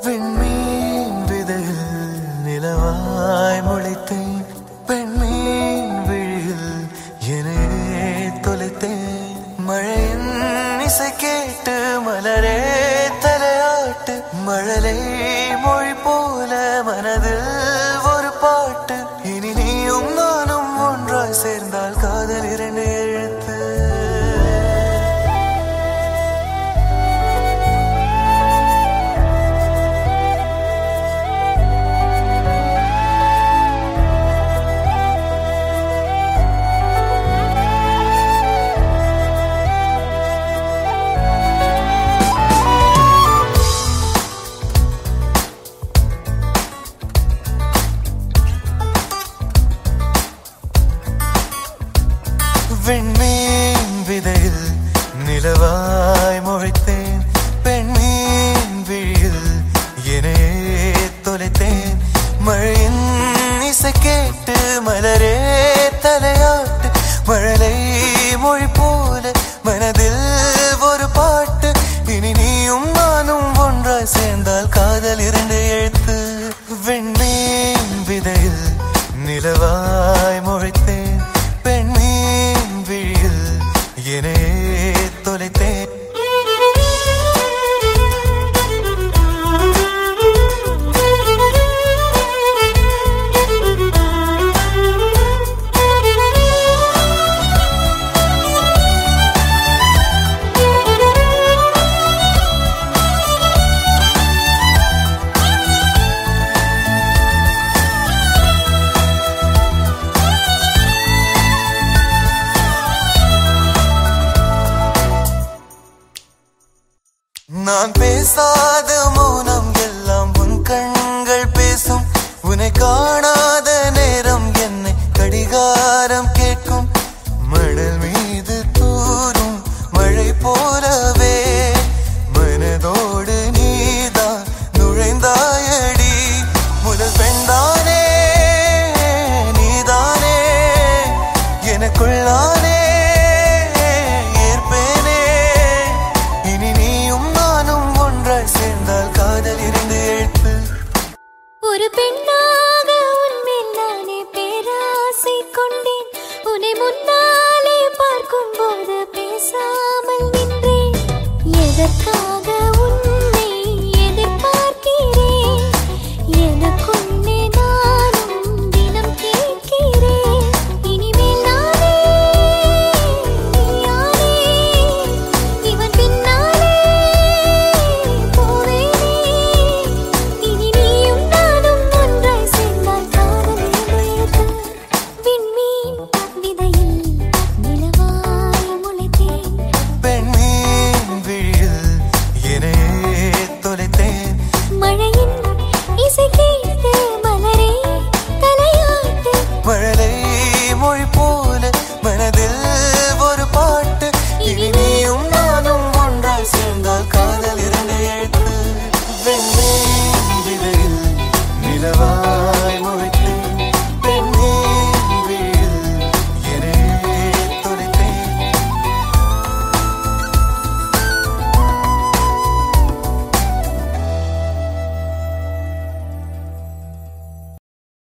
விண்மீன் விதையில் நிலவாய் முளைத்தேன் பெண்மீன் விழியில் என்னையே தொலைத்தேன் மழையின் இசை கேட்டு மலரே தலையாட்டு மழலை மொழி போல மனதில் ஒரு பாட்டு இனி நீயும் நானும் ஒன்றாய் சேர்ந்தால் காதல் இரண்டு எழுத்து விண்மீன் விதையில் நிலவாய் முளைத்தேன் பெண்மீன் விழியில் என்னையே தொலைத்தேன் மழையின் இசை கேட்டு மலரே தலையாட்டு மழலை மொழி போல மனதில் ஒரு பாட்டு இனி நீயும் நானும் ஒன்றாய் சேர்ந்தால் காதல் இரண்டு எழுத்து விண்மீன் விதையில் நிலவாய் முளைத்தேன் பெண்மீன் விழியில் என்னையே தொலைத்தேன் நான் பேசாத மௌனம் எல்லாம் உன் கண்கள் பேசும் உன்னை காணாத நேரம் என்னை கடிகாரம் கேட்கும் மணல் மீது தூரும் மழை போலவே மனதோடு நீதான் நுழைந்தாயடி முதல் பெண்தானே நீதானே எனக்குள்ளானே ஒரு பெண்ணா